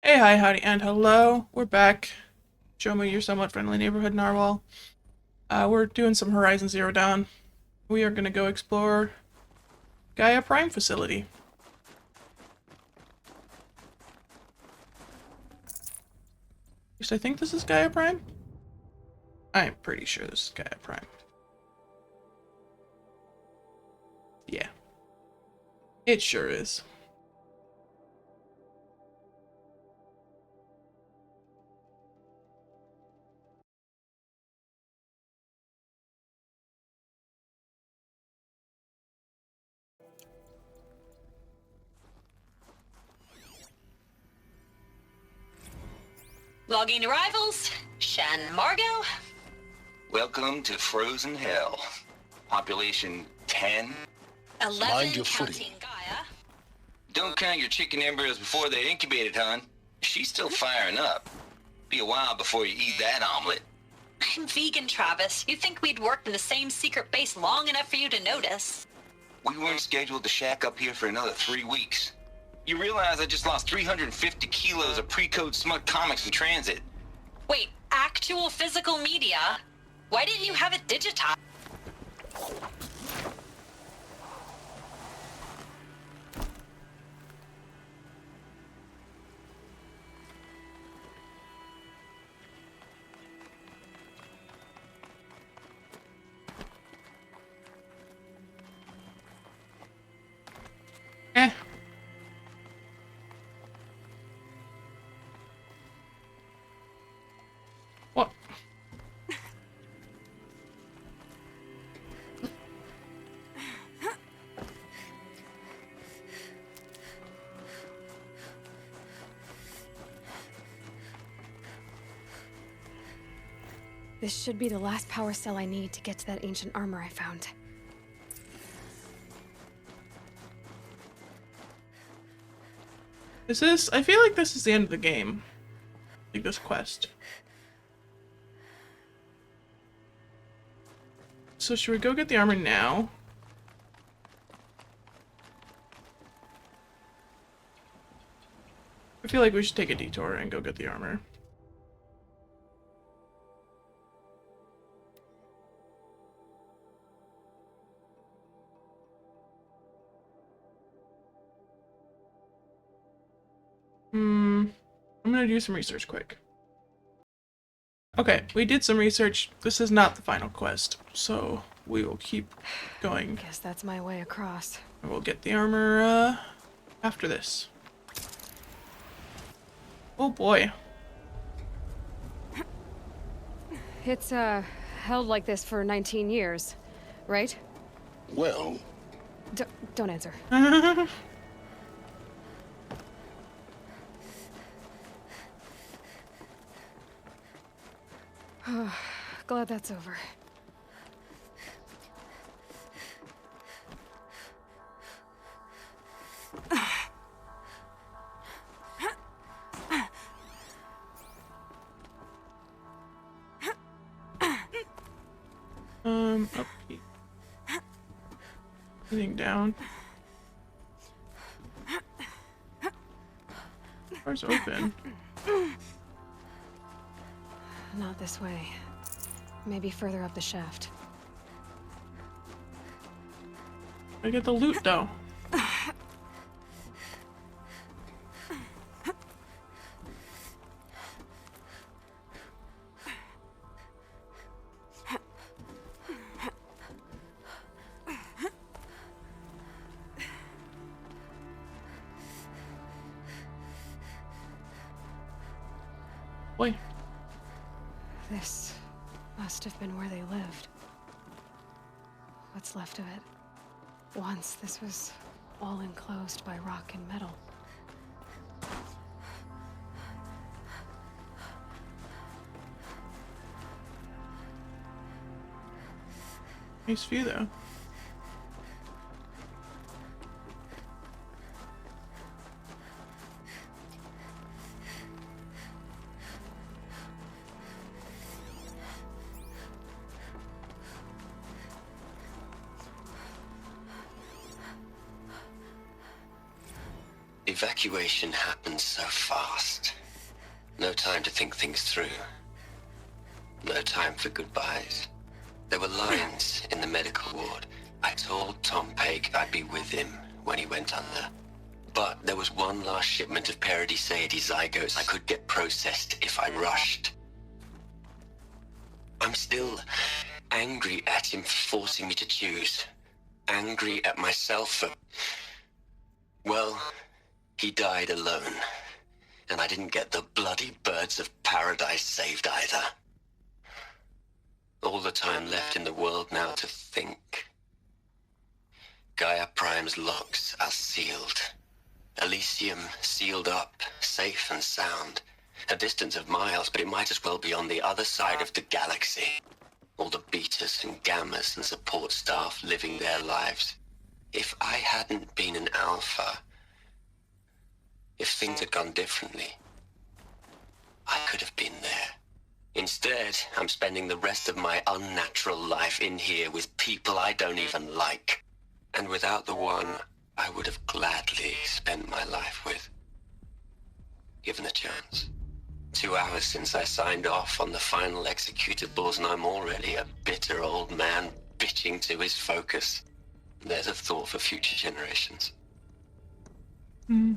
Hey, hi, howdy, and hello. We're back. Show me your somewhat friendly neighborhood narwhal. We're doing some Horizon Zero Dawn. We are gonna go explore Gaia Prime facility. At least I think this is Gaia Prime. I'm pretty sure this is Gaia Prime. Yeah. It sure is. Logging arrivals. Shan Margot. Welcome to Frozen Hell. Population 10. 11 Mind your counting footing. Gaia. Don't count your chicken embryos before they're incubated, hon. She's still firing up. Be a while before you eat that omelet. I'm vegan, Travis. You think we'd worked in the same secret base long enough for you to notice? We weren't scheduled to shack up here for another 3 weeks. You realize I just lost 350 kilos of pre-code smut comics in transit. Wait, actual physical media? Why didn't you have it digitized? Eh. What? This should be the last power cell I need to get to that ancient armor I found. Is this? I feel like this is the end of the game. Like this quest. So should we go get the armor now? I feel like we should take a detour and go get the armor. I'm gonna do some research quick. Okay, we did some research. This is not the final quest, so we will keep going. Guess that's my way across. And we'll get the armor, after this. Oh boy. It's, held like this for 19 years, right? Well, Don't answer. Glad that's over. Okay. Sitting down. Door's open. Not this way. Maybe further up the shaft. I get the loot though. Boy. This must have been where they lived. What's left of it. Once this was all enclosed by rock and metal. Nice view though. Evacuation happened so fast. No time to think things through. No time for goodbyes. There were lines in the medical ward. I told Tom Pake I'd be with him when he went under. But there was one last shipment of Paradiseidae zygotes I could get processed if I rushed. I'm still angry at him for forcing me to choose. Angry at myself for... Well, he died alone. And I didn't get the bloody birds of paradise saved either. All the time left in the world now to think. Gaia Prime's locks are sealed. Elysium sealed up, safe and sound. A distance of miles, but it might as well be on the other side of the galaxy. All the betas and gammas and support staff living their lives. If I hadn't been an alpha, if things had gone differently, I could have been there. Instead, I'm spending the rest of my unnatural life in here with people I don't even like. And without the one I would have gladly spent my life with. Given the chance. 2 hours since I signed off on the final executables, and I'm already a bitter old man bitching to his focus. There's a thought for future generations. Hmm.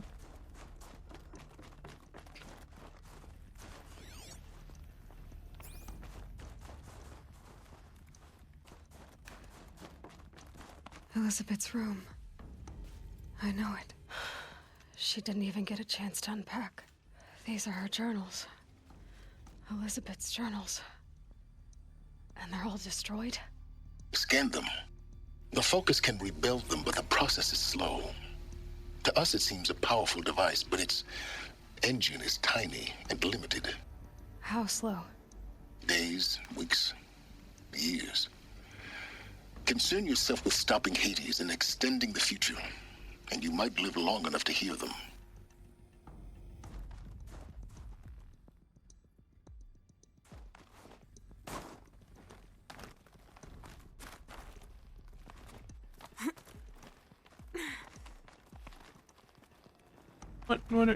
Elizabeth's room. I know it. She didn't even get a chance to unpack. These are her journals. Elizabeth's journals. And they're all destroyed? Scan them. The Focus can rebuild them, but the process is slow. To us, it seems a powerful device, but its engine is tiny and limited. How slow? Days, weeks, years. Concern yourself with stopping Hades and extending the future, and you might live long enough to hear them.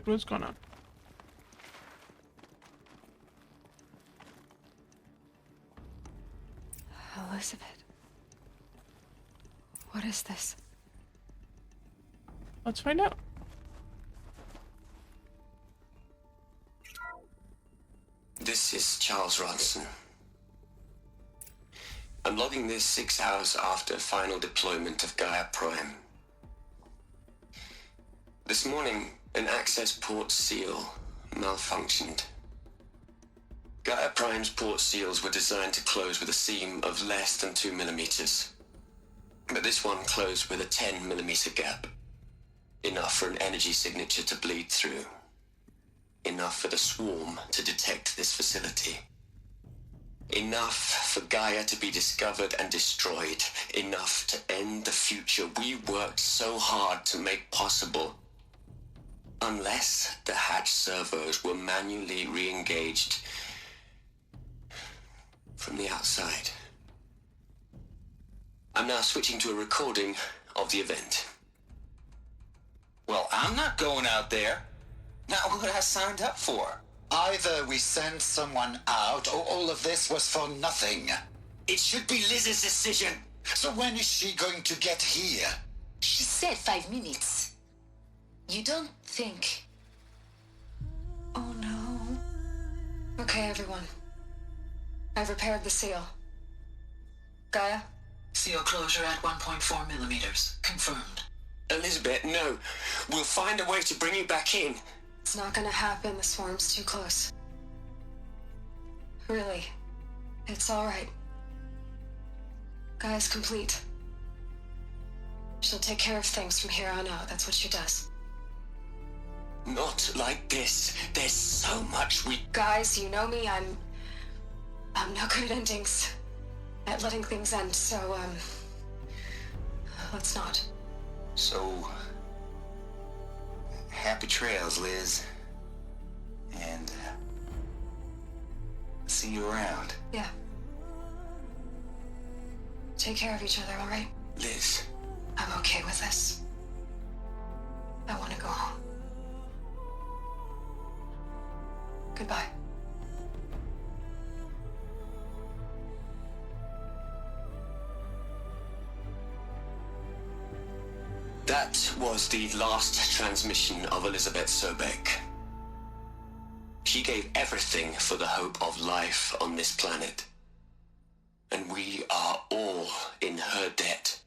What's going on? Elizabeth. What is this? Let's find out. This is Charles Ronson. I'm logging this 6 hours after final deployment of Gaia Prime. This morning, an access port seal malfunctioned. Gaia Prime's port seals were designed to close with a seam of less than 2 millimeters. But this one closed with a 10 millimeter gap. Enough for an energy signature to bleed through. Enough for the swarm to detect this facility. Enough for Gaia to be discovered and destroyed. Enough to end the future we worked so hard to make possible. Unless the hatch servos were manually re-engaged from the outside. I'm now switching to a recording of the event. Well, I'm not going out there. Not what I signed up for. Either we send someone out, or all of this was for nothing. It should be Liz's decision. So when is she going to get here? She said 5 minutes. You don't think... Oh no. Okay, everyone. I've repaired the seal. Gaia? Seal closure at 1.4 millimeters. Confirmed. Elizabeth, no. We'll find a way to bring you back in. It's not gonna happen. The swarm's too close. Really. It's alright. Gaia's complete. She'll take care of things from here on out. That's what she does. Not like this. There's so much we... Guys, you know me. I'm no good at endings. At letting things end, so, let's not. So, happy trails, Liz. And, see you around. Yeah. Take care of each other, all right? Liz. I'm okay with this. I want to go home. Goodbye. That was the last transmission of Elizabeth Sobek. She gave everything for the hope of life on this planet. And we are all in her debt.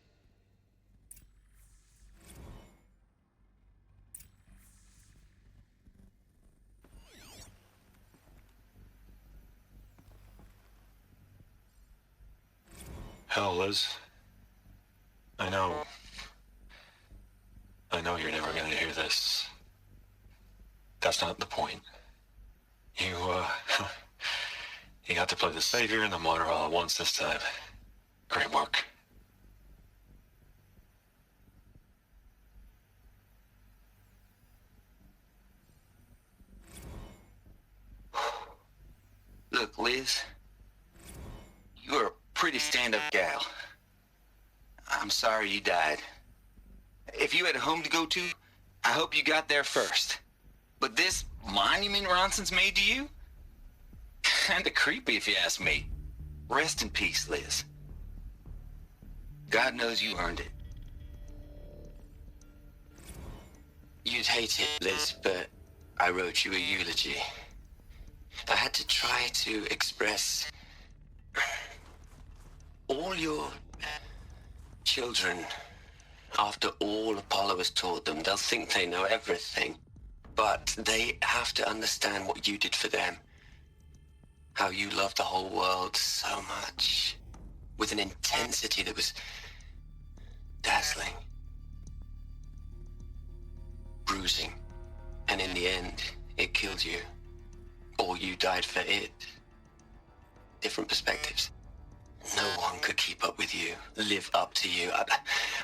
Hell, Liz. I know you're never gonna hear this. That's not the point. You got to play the savior and the martyr all at once this time. Great work. Look, Liz, you're a pretty stand-up gal. I'm sorry you died. If you had a home to go to, I hope you got there first. But this monument Ronson's made to you? Kinda creepy if you ask me. Rest in peace, Liz. God knows you earned it. You'd hate it, Liz, but I wrote you a eulogy. I had to try to express all your children. After all Apollo has taught them, they'll think they know everything. But they have to understand what you did for them. How you loved the whole world so much. With an intensity that was dazzling. Bruising. And in the end, it killed you. Or you died for it. Different perspectives. No one could keep up with you, live up to you.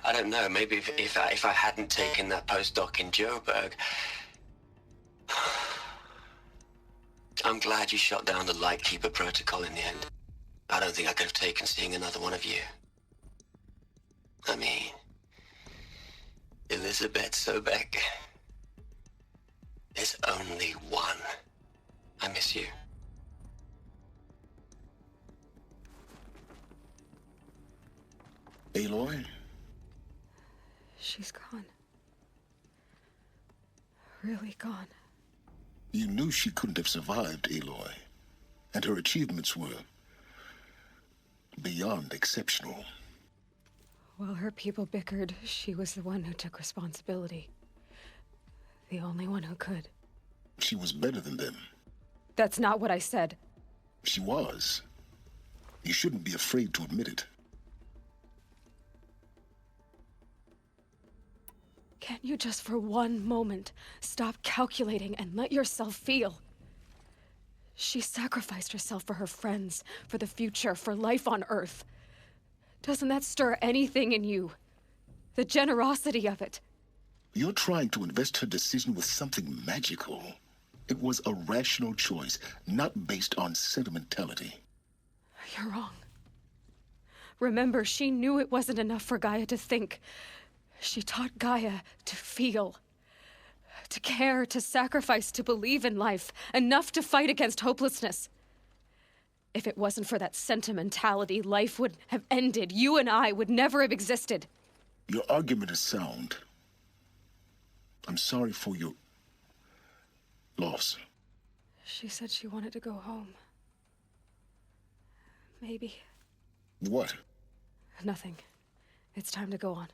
I don't know, maybe if I hadn't taken that postdoc in Joburg. I'm glad you shot down the Lightkeeper protocol in the end. I don't think I could have taken seeing another one of you. I mean, Elizabeth Sobek. There's only one. I miss you. Aloy? She's gone. Really gone. You knew she couldn't have survived, Aloy. And her achievements were beyond exceptional. While her people bickered, she was the one who took responsibility. The only one who could. She was better than them. That's not what I said. She was. You shouldn't be afraid to admit it. Can't you just for one moment stop calculating and let yourself feel? She sacrificed herself for her friends, for the future, for life on Earth. Doesn't that stir anything in you? The generosity of it. You're trying to invest her decision with something magical. It was a rational choice, not based on sentimentality. You're wrong. Remember, she knew it wasn't enough for Gaia to think. She taught Gaia to feel. To care, to sacrifice, to believe in life. Enough to fight against hopelessness. If it wasn't for that sentimentality, life would have ended. You and I would never have existed. Your argument is sound. I'm sorry for your loss. She said she wanted to go home. Maybe. What? Nothing. It's time to go on.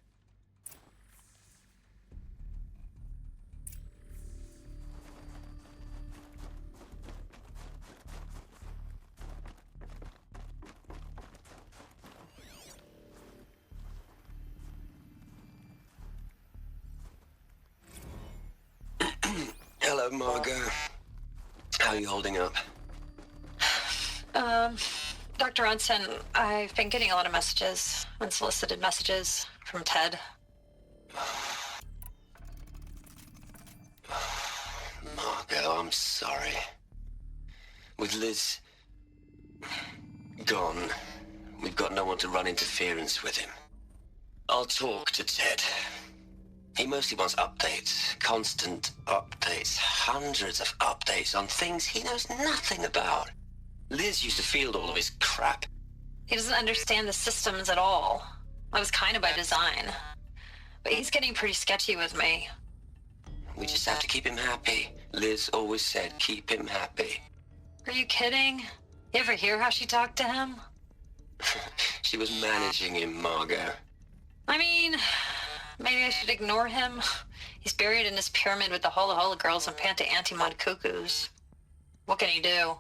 Hello, Margot. How are you holding up? Dr. Ronson, I've been getting a lot of messages, unsolicited messages from Ted. Margot, I'm sorry. With Liz gone, we've got no one to run interference with him. I'll talk to Ted. He mostly wants updates, constant updates, hundreds of updates on things he knows nothing about. Liz used to field all of his crap. He doesn't understand the systems at all. That was kind of by design. But he's getting pretty sketchy with me. We just have to keep him happy. Liz always said, keep him happy. Are you kidding? You ever hear how she talked to him? She was managing him, Margot. I mean, maybe I should ignore him. He's buried in his pyramid with the Hola Hola girls and Panta Antimod cuckoos. What can he do?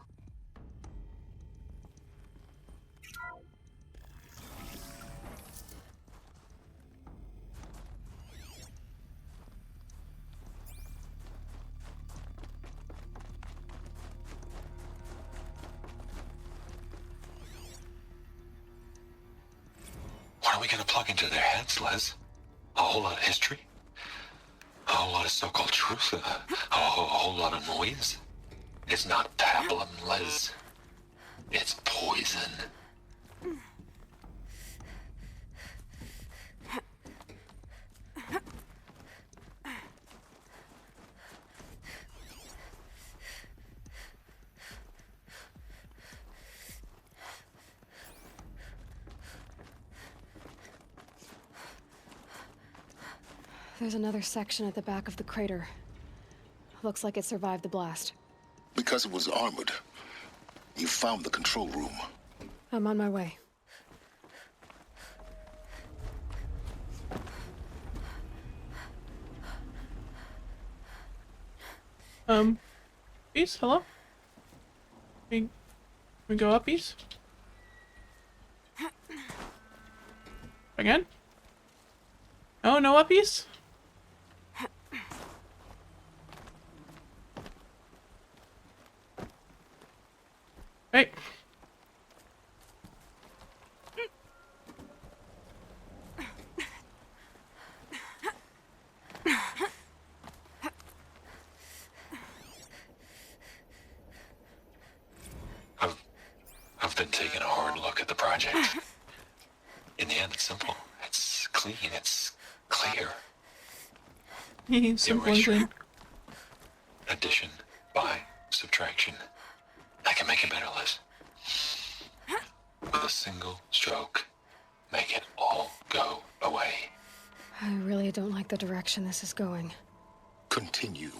What are we gonna plug into their heads, Liz? A whole lot of history? A whole lot of so-called truth? A whole lot of noise? It's not pablum, Liz. It's poison. There's another section at the back of the crater. Looks like it survived the blast. Because it was armored, you found the control room. I'm on my way. Peace, hello? We go up, Peace? Again? Oh, no uppies? Hey. I've been taking a hard look at the project. In the end, it's simple. It's clean. It's clear. Simple and clean. Addition, by subtraction. I can make it better, Liz. With a single stroke, make it all go away. I really don't like the direction this is going. Continue.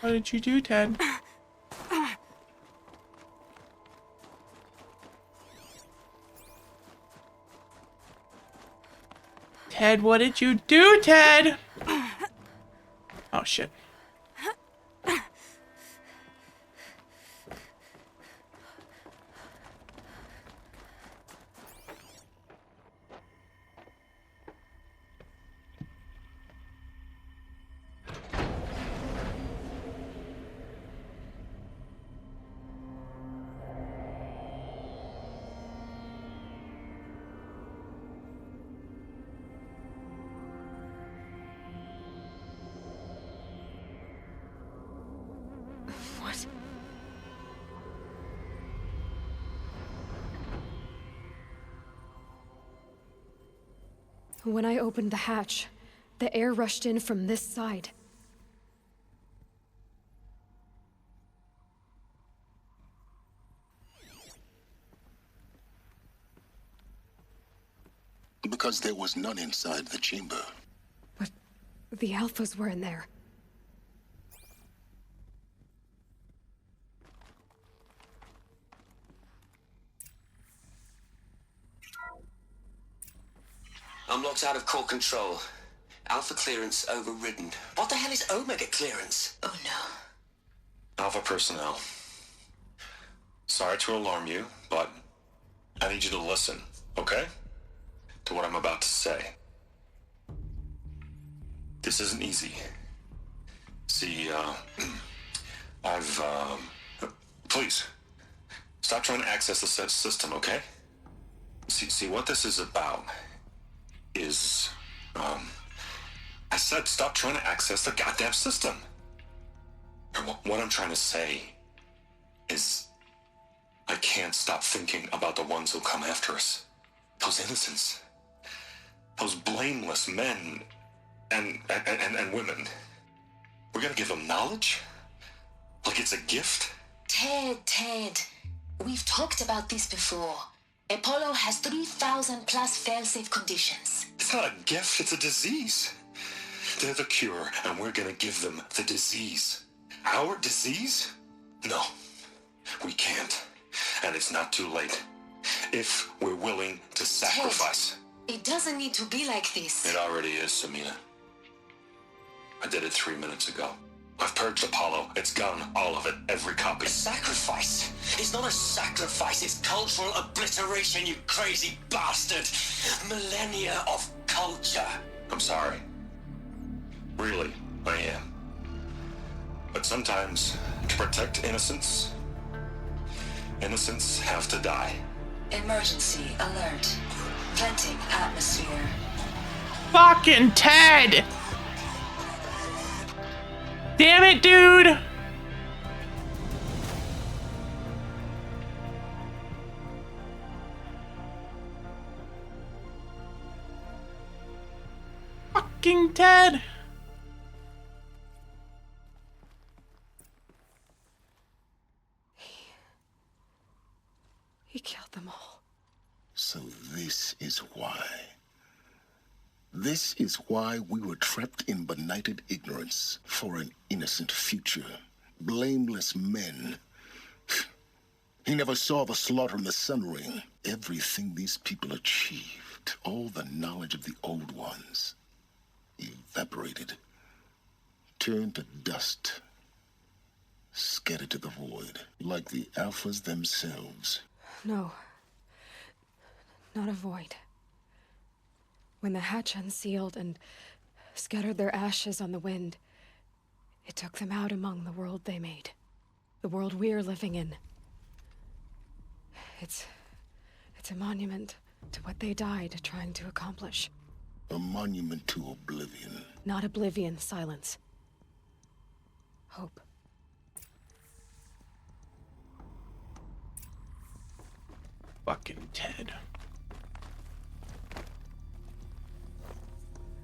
What did you do, Ted? Ted, what did you do, Ted? Oh, shit. What? When I opened the hatch, the air rushed in from this side. Because there was none inside the chamber. But the alphas were in there. I'm locked out of core control. Alpha clearance overridden. What the hell is Omega clearance? Oh no. Alpha personnel. Sorry to alarm you, but I need you to listen, okay? To what I'm about to say. This isn't easy. See, please, stop trying to access the system, okay? See, what this is about is, I said stop trying to access the goddamn system. And what I'm trying to say is, I can't stop thinking about the ones who'll come after us. Those innocents. those blameless men and women. We're gonna give them knowledge? Like it's a gift? Ted, we've talked about this before. Apollo has 3,000 plus fail-safe conditions. It's not a gift, it's a disease. They're the cure, and we're gonna give them the disease. Our disease? No, we can't. And it's not too late. If we're willing to sacrifice. Ted, it doesn't need to be like this. It already is, Samina. I did it 3 minutes ago. I've purged Apollo. It's gone, all of it, every copy. A sacrifice? It's not a sacrifice, it's cultural obliteration, you crazy bastard! Millennia of culture. I'm sorry. Really, I am. But sometimes, to protect innocence, innocents have to die. Emergency alert. Venting atmosphere. Fucking Ted! Damn it, dude! Fucking Ted! He killed them all. So this is why. This is why we were trapped in benighted ignorance for an innocent future. Blameless men. He never saw the slaughter in the Sun Ring. Everything these people achieved, all the knowledge of the old ones, evaporated, turned to dust, scattered to the void, like the Alphas themselves. No. Not a void. When the hatch unsealed and scattered their ashes on the wind, it took them out among the world they made. The world we're living in. It's a monument to what they died trying to accomplish. A monument to oblivion. Not oblivion, silence. Hope. Fucking Ted.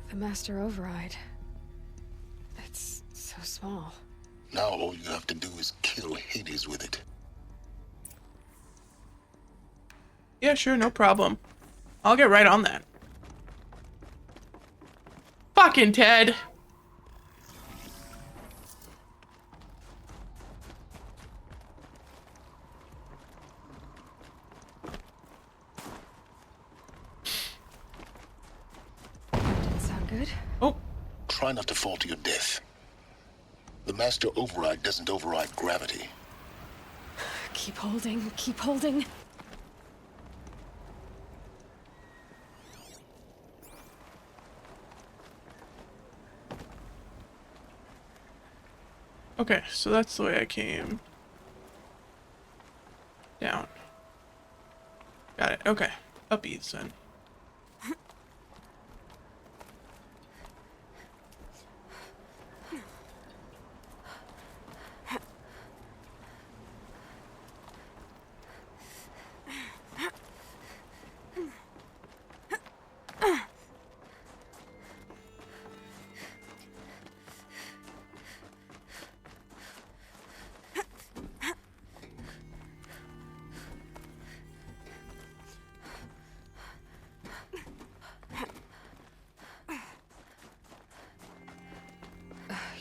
The master override. It's so small. Now all you have to do is kill Hades with it. Yeah, sure, no problem. I'll get right on that. Fucking Ted! Didn't sound good. Oh, Try not to fall to your death. The master override doesn't override gravity. Keep holding, keep holding. okay, so that's the way I came. Down. Got it, okay. Up east then.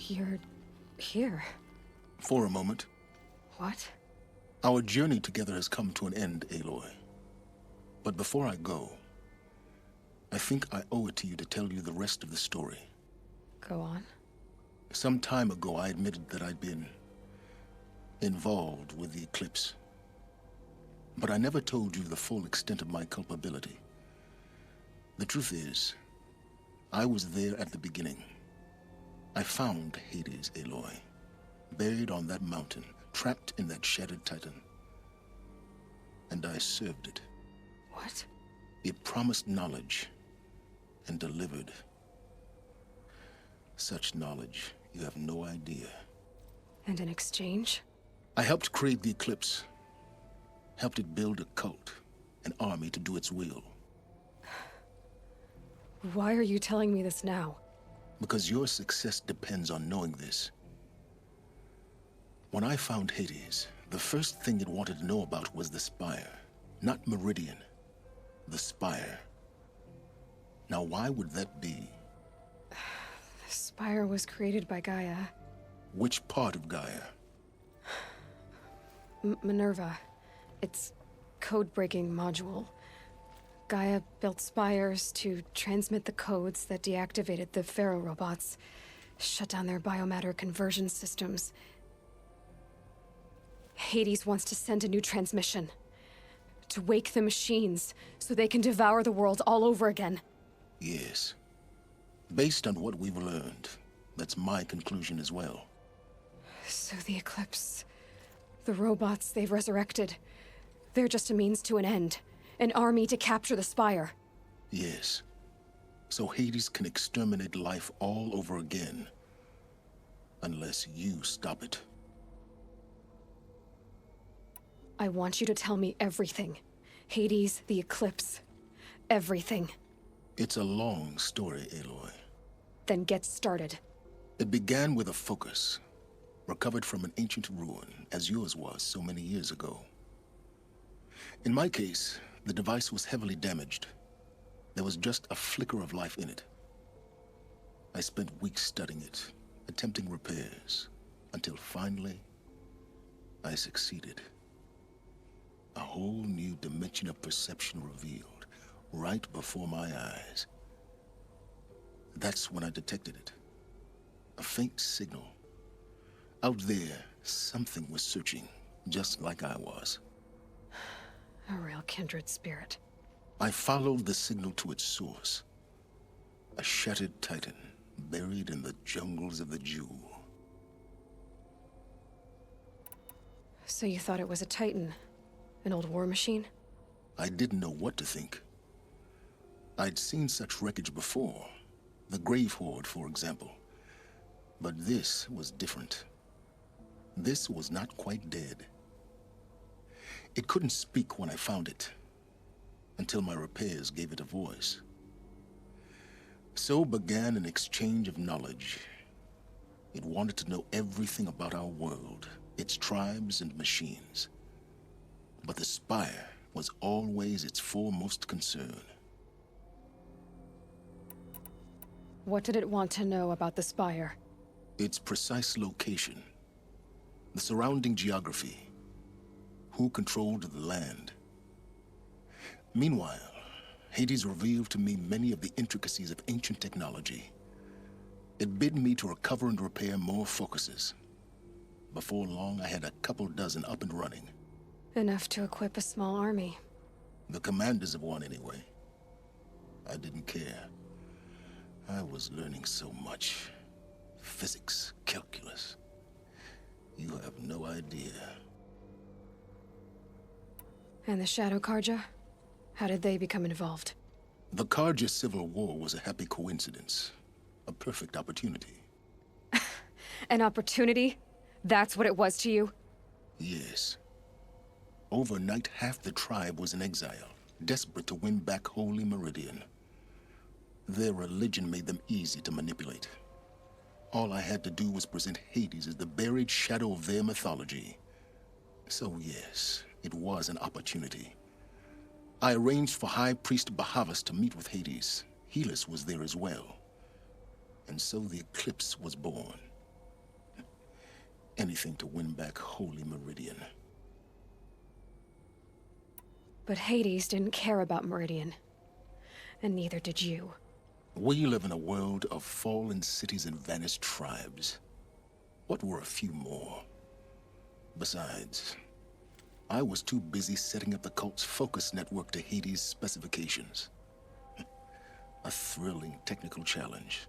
You're here. For a moment, What? our journey together has come to an end, Aloy. But before I go, I think I owe it to you to tell you the rest of the story. Go on. Some time ago, I admitted that I'd been involved with the eclipse. But I never told you the full extent of my culpability. The truth is, I was there at the beginning. I found Hades, Aloy, buried on that mountain, trapped in that shattered titan. And I served it. What? It promised knowledge and delivered. Such knowledge, you have no idea. And in exchange? I helped create the eclipse. Helped it build a cult, an army to do its will. Why are you telling me this now? Because your success depends on knowing this. When I found Hades, the first thing it wanted to know about was the Spire. Not Meridian. The Spire. Now, why would that be? The Spire was created by Gaia. Which part of Gaia? Minerva. Its code-breaking module. Gaia built spires to transmit the codes that deactivated the Pharaoh robots, shut down their biomatter conversion systems. Hades wants to send a new transmission. To wake the machines, so they can devour the world all over again. Yes. Based on what we've learned, that's my conclusion as well. So the Eclipse... the robots they've resurrected... they're just a means to an end. An army to capture the Spire. Yes. So Hades can exterminate life all over again. Unless you stop it. I want you to tell me everything. Hades, the Eclipse. Everything. It's a long story, Aloy. Then get started. It began with a focus. Recovered from an ancient ruin, as yours was so many years ago. In my case, the device was heavily damaged. There was just a flicker of life in it. I spent weeks studying it, attempting repairs, until finally, I succeeded. A whole new dimension of perception revealed, right before my eyes. That's when I detected it. A faint signal. Out there, something was searching, just like I was. A real kindred spirit. I followed the signal to its source. A shattered titan, buried in the jungles of the Jewel. So you thought it was a titan? An old war machine? I didn't know what to think. I'd seen such wreckage before. The Grave Horde, for example. But this was different. This was not quite dead. It couldn't speak when I found it, until my repairs gave it a voice. So began an exchange of knowledge. It wanted to know everything about our world, its tribes and machines. But the Spire was always its foremost concern. What did it want to know about the Spire? Its precise location, the surrounding geography, who controlled the land. Meanwhile, Hades revealed to me many of the intricacies of ancient technology. It bid me to recover and repair more focuses. Before long, I had a couple dozen up and running. Enough to equip a small army. The commanders of one, anyway. I didn't care. I was learning so much. Physics, calculus. You have no idea. And the Shadow Karja? How did they become involved? The Karja Civil War was a happy coincidence. A perfect opportunity. An opportunity? That's what it was to you? Yes. Overnight, half the tribe was in exile, desperate to win back Holy Meridian. Their religion made them easy to manipulate. All I had to do was present Hades as the buried shadow of their mythology. So yes, it was an opportunity. I arranged for High Priest Bahavas to meet with Hades. Helis was there as well. And so the Eclipse was born. Anything to win back Holy Meridian. But Hades didn't care about Meridian. And neither did you. We live in a world of fallen cities and vanished tribes. What were a few more? Besides, I was too busy setting up the cult's focus network to Hades' specifications. A thrilling technical challenge,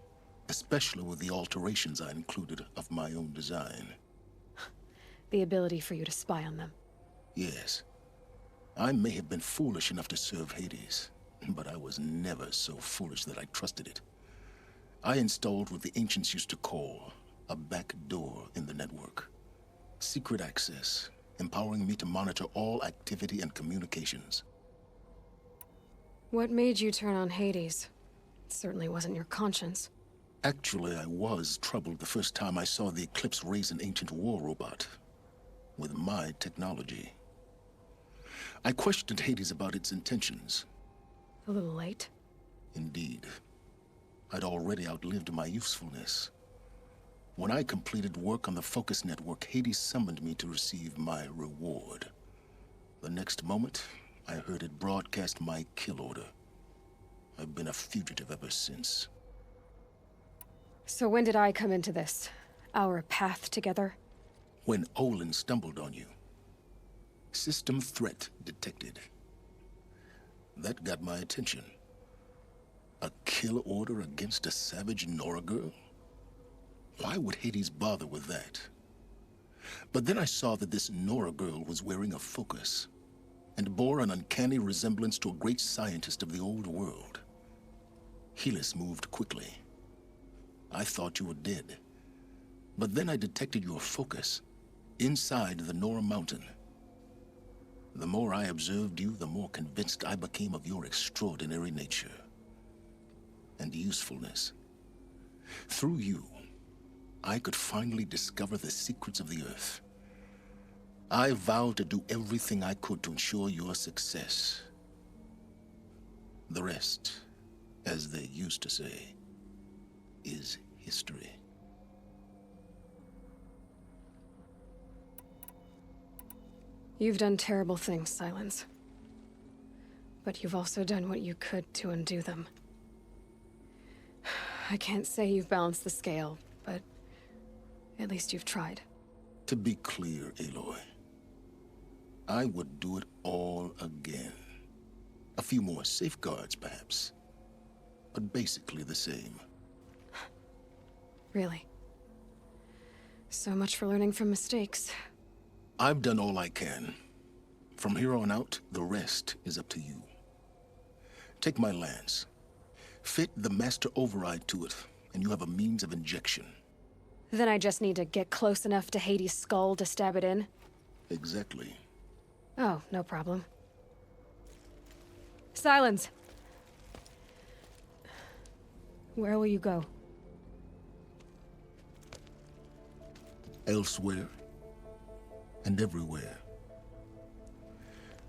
especially with the alterations I included of my own design. The ability for you to spy on them. Yes. I may have been foolish enough to serve Hades, but I was never so foolish that I trusted it. I installed what the ancients used to call a back door in the network. Secret access, empowering me to monitor all activity and communications. What made you turn on Hades? certainly wasn't your conscience. Actually, I was troubled the first time I saw the Eclipse raise an ancient war robot. With my technology. I questioned Hades about its intentions. A little late. Indeed. I'd already outlived my usefulness. When I completed work on the Focus Network, Hades summoned me to receive my reward. The next moment, I heard it broadcast my kill order. I've been a fugitive ever since. So when did I come into this? Our path together? When Olin stumbled on you. System threat detected. That got my attention. A kill order against a savage Nora girl? Why would Hades bother with that? But then I saw that this Nora girl was wearing a focus, and bore an uncanny resemblance to a great scientist of the old world. Helis moved quickly. I thought you were dead. But then I detected your focus, inside the Nora mountain. The more I observed you, the more convinced I became of your extraordinary nature. And usefulness. Through you, I could finally discover the secrets of the Earth. I vowed to do everything I could to ensure your success. The rest, as they used to say, is history. You've done terrible things, Silence. But you've also done what you could to undo them. I can't say you've balanced the scale, but at least you've tried. To be clear, Aloy, I would do it all again. A few more safeguards, perhaps, but basically the same. Really? So much for learning from mistakes. I've done all I can. From here on out, the rest is up to you. Take my lance. Fit the master override to it, and you have a means of injection. Then I just need to get close enough to Hades' skull to stab it in? Exactly. Oh, no problem. Silence! Where will you go? Elsewhere. And everywhere.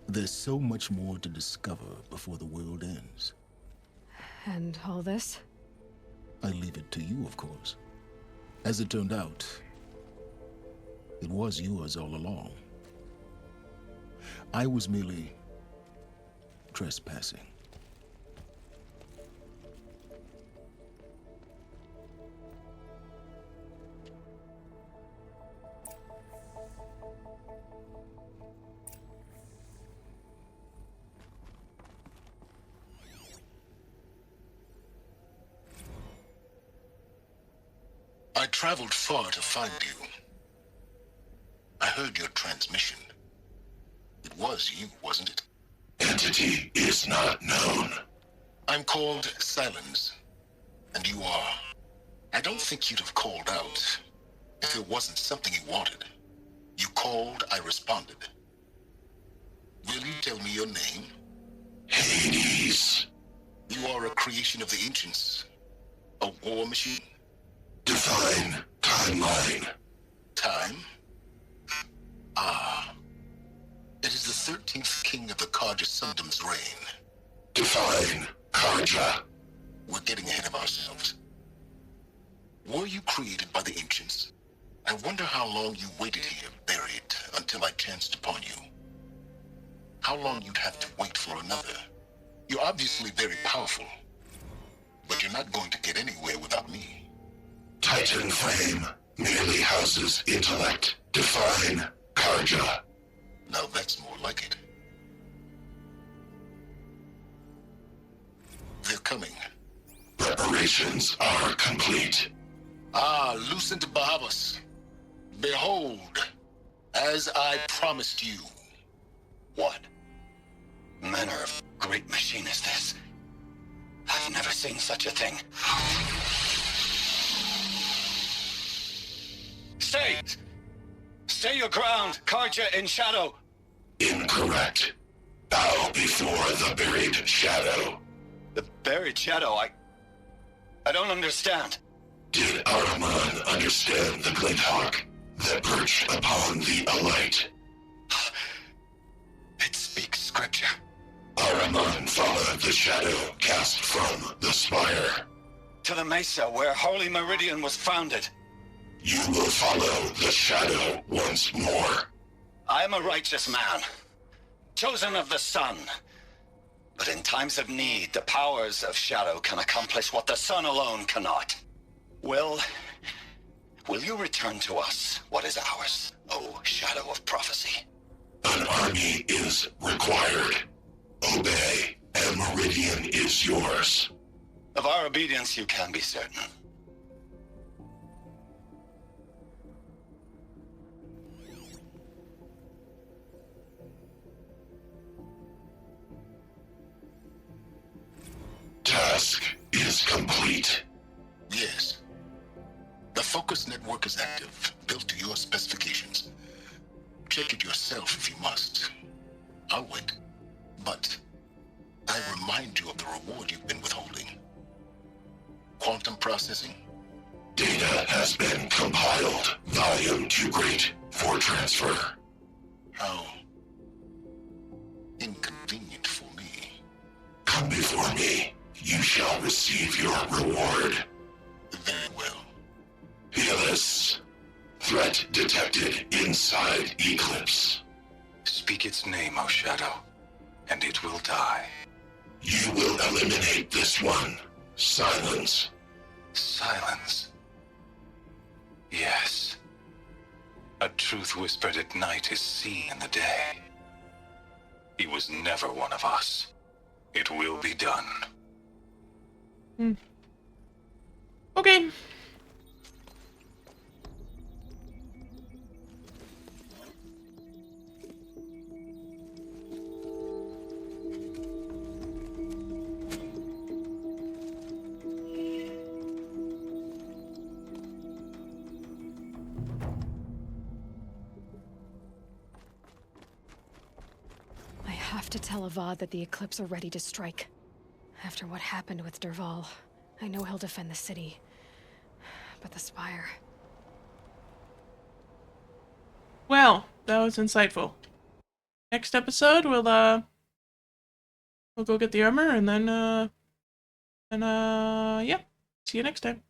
There's so much more to discover before the world ends. And all this? I leave it to you, of course. As it turned out, it was yours all along. I was merely trespassing. I traveled far to find you. I heard your transmission. It was you, wasn't it? Entity is not known. I'm called Silence, and you are. I don't think you'd have called out if it wasn't something you wanted. You called, I responded. Will you tell me your name? Hades. You are a creation of the ancients. A war machine? Define timeline. Time? Ah. It is the 13th king of the Karja Sundom's reign. Define Karja. We're getting ahead of ourselves. Were you created by the ancients? I wonder how long you waited here, buried, until I chanced upon you. How long you'd have to wait for another. You're obviously very powerful, but you're not going to get anywhere without me. Titan Flame merely houses intellect. Define Karja. Now that's more like it. They're coming. Preparations are complete. Ah, Lucent Bahabas. Behold, as I promised you. What manner of great machine is this? I've never seen such a thing. Stay! Stay your ground, Karja in shadow! Incorrect. Bow before the buried shadow. The buried shadow? I don't understand. Did Ahriman understand the Glint Hawk that perched upon the Alight? It speaks scripture. Ahriman followed the shadow cast from the spire. To the mesa where Holy Meridian was founded. You will follow the shadow once more. I am a righteous man, chosen of the sun. But in times of need, the powers of shadow can accomplish what the sun alone cannot. Will you return to us what is ours, O Shadow of Prophecy? An army is required. Obey, and Meridian is yours. Of our obedience you can be certain. Task is complete. Yes. The focus network is active, built to your specifications. Check it yourself if you must. I'll wait. But I remind you of the reward you've been withholding. Quantum processing? Data has been compiled. Volume too great for transfer. How inconvenient for me. Come before me. You shall receive your reward. Very well. Helis. Threat detected inside Eclipse. Speak its name, O Shadow, and it will die. You will eliminate this one. Silence. Silence. Yes. A truth whispered at night is seen in the day. He was never one of us. It will be done. Okay. I have to tell Avad that the Eclipse are ready to strike. After what happened with Derval, I know he'll defend the city. But the Spire... Well, that was insightful. Next episode, we'll go get the armor and then, yeah. See you next time.